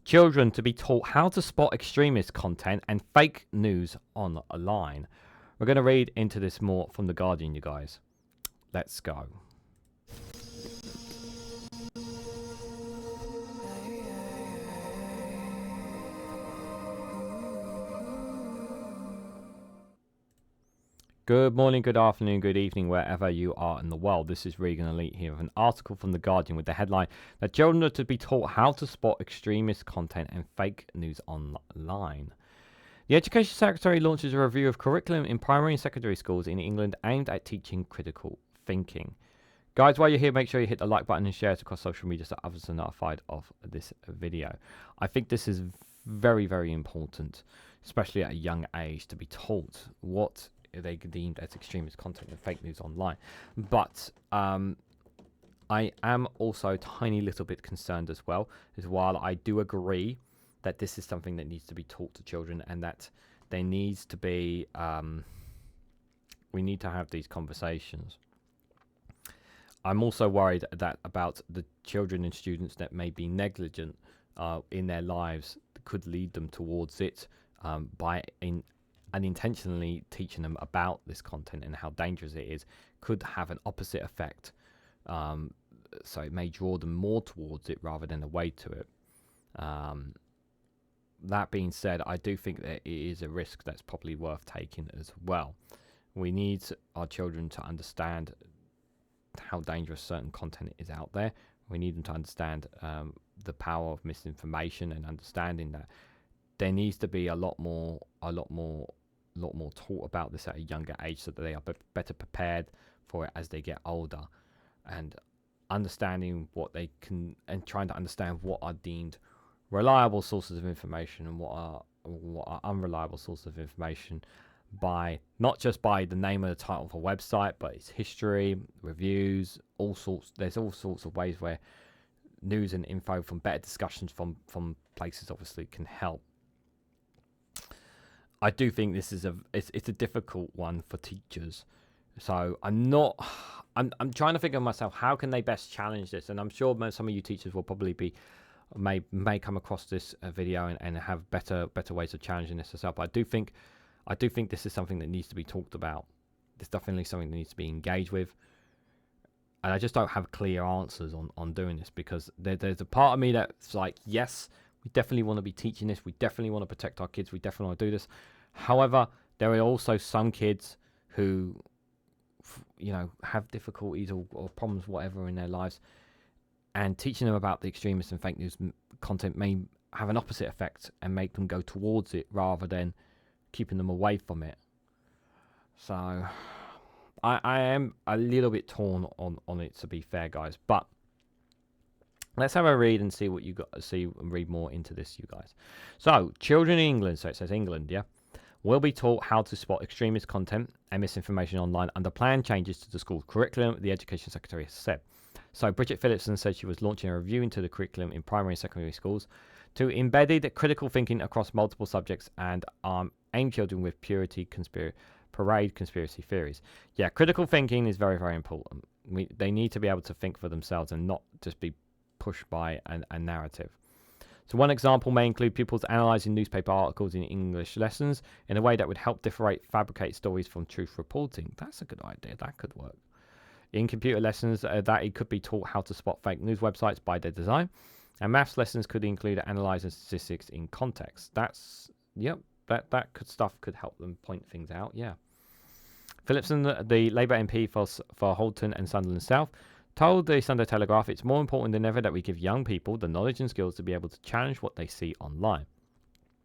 children to be taught how to spot extremist content and fake news online. We're going to read into this more from The Guardian, you guys. Let's go. Good morning, good afternoon, good evening, wherever you are in the world. This is Reganelite here with an article from The Guardian with the headline that children are to be taught how to spot extremist content and fake news online. The Education Secretary launches a review of curriculum in primary and secondary schools in England aimed at teaching critical thinking. Guys, while you're here, make sure you hit the like button and share it across social media so others are notified of this video. I think this is very, very important, especially at a young age, to be taught what they deemed as extremist content and fake news online. But I am also a tiny little bit concerned as well, as while I do agree that this is something that needs to be taught to children and that there needs to be we need to have these conversations. I'm also worried that about the children and students that may be negligent in their lives could lead them towards it by unintentionally teaching them about this content and how dangerous it is could have an opposite effect. So it may draw them more towards it rather than away to it. That being said, I do think that it is a risk that's probably worth taking as well. We need our children to understand how dangerous certain content is out there. We need them to understand the power of misinformation and understanding that there needs to be a lot more taught about this at a younger age so that they are better prepared for it as they get older, and understanding what they can and trying to understand what are deemed reliable sources of information and what are unreliable sources of information, by not just by the name of the title of a website, but its history, reviews, all sorts. There's all sorts of ways where news and info from better discussions from places obviously can help. I do think this is it's a difficult one for teachers. So I'm trying to figure myself, how can they best challenge this? And I'm sure some of you teachers will probably may come across this video and have better ways of challenging this yourself. But I do think this is something that needs to be talked about. It's definitely something that needs to be engaged with. And I just don't have clear answers on doing this, because there's a part of me that's like, yes, we definitely want to be teaching this. We definitely want to protect our kids. We definitely want to do this. However, there are also some kids who, have difficulties or problems, whatever, in their lives. And teaching them about the extremist and fake news content may have an opposite effect and make them go towards it rather than keeping them away from it. So I am a little bit torn on it, to be fair, guys. But let's have a read and see what you got to see and read more into this, you guys. So, children in England, so it says England, yeah, will be taught how to spot extremist content and misinformation online under planned changes to the school curriculum, the Education Secretary has said. So, Bridget Phillipson said she was launching a review into the curriculum in primary and secondary schools to embed critical thinking across multiple subjects and aim children with parade conspiracy theories. Yeah, critical thinking is very, very important. They need to be able to think for themselves and not just be pushed by a narrative. So one example may include pupils analysing newspaper articles in English lessons in a way that would help differentiate fabricate stories from truth reporting. That's a good idea. That could work. In computer lessons, that it could be taught how to spot fake news websites by their design. And maths lessons could include analysing statistics in context. That's, yep, that stuff could help them point things out, yeah. Phillipson, the Labour MP for Holton and Sunderland South, told the Sunday Telegraph it's more important than ever that we give young people the knowledge and skills to be able to challenge what they see online.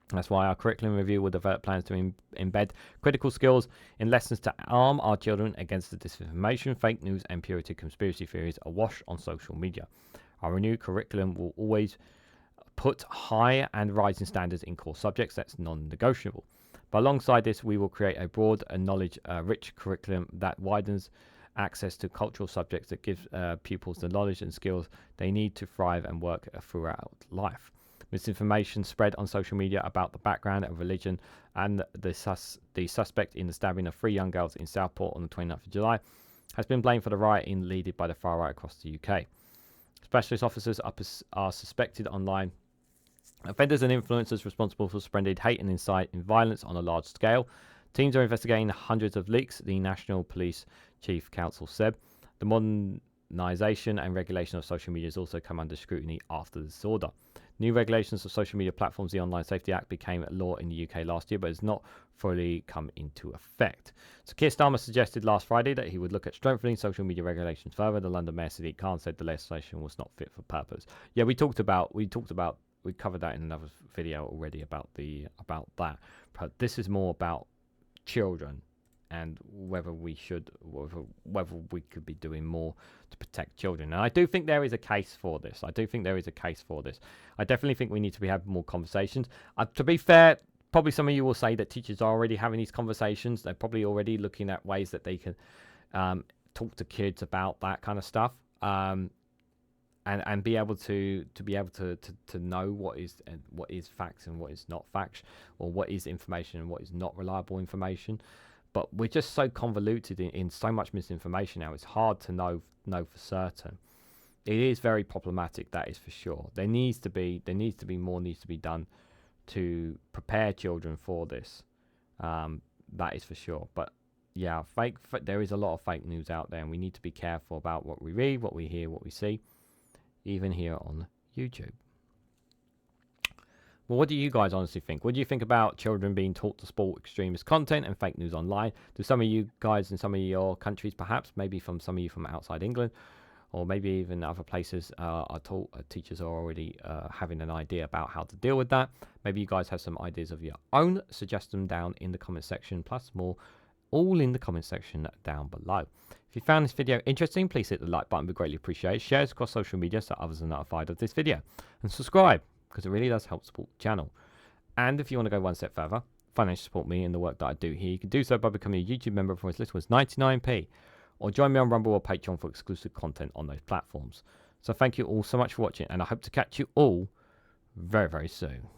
That's why our curriculum review will develop plans to embed critical skills in lessons to arm our children against the disinformation, fake news and purity conspiracy theories awash on social media. Our renewed curriculum will always put high and rising standards in core subjects. That's non-negotiable. But alongside this, we will create a broad and knowledge-rich curriculum that widens access to cultural subjects that gives pupils the knowledge and skills they need to thrive and work throughout life. Misinformation spread on social media about the background of religion and the suspect in the stabbing of 3 young girls in Southport on the 29th of July has been blamed for the rioting led by the far right across the UK. Specialist officers are suspected online Offenders and influencers responsible for spreading hate and inciting violence on a large scale. Teams are investigating hundreds of leaks, the National Police Chief Counsel said. The modernisation and regulation of social media has also come under scrutiny after this order. New regulations of social media platforms, the Online Safety Act, became law in the UK last year, but has not fully come into effect. So Keir Starmer suggested last Friday that he would look at strengthening social media regulations further. The London Mayor Sadiq Khan said the legislation was not fit for purpose. Yeah, we covered that in another video already about that. But this is more about children and whether we could be doing more to protect children. And I do think there is a case for this. I definitely think we need to be having more conversations. To be fair, probably some of you will say that teachers are already having these conversations. They're probably already looking at ways that they can talk to kids about that kind of stuff. And be able to know what is facts and what is not facts, or what is information and what is not reliable information. But we're just so convoluted in so much misinformation now. It's hard to know for certain. It is very problematic, that is for sure. There needs to be more needs to be done to prepare children for this. That is for sure. But yeah, there is a lot of fake news out there, and we need to be careful about what we read, what we hear, what we see, even here on YouTube. Well, what do you guys honestly think? What do you think about children being taught to support extremist content and fake news online? Do some of you guys in some of your countries, perhaps, maybe from some of you from outside England, or maybe even other places, teachers are already having an idea about how to deal with that? Maybe you guys have some ideas of your own. Suggest them down in the comment section, plus more, all in the comment section down below. If you found this video interesting, please hit the like button. We greatly appreciate it. Share it across social media so others are notified of this video. And subscribe, because it really does help support the channel. And if you want to go one step further, financially support me and the work that I do here, you can do so by becoming a YouTube member for as little as 99p, or join me on Rumble or Patreon for exclusive content on those platforms. So thank you all so much for watching, and I hope to catch you all very, very soon.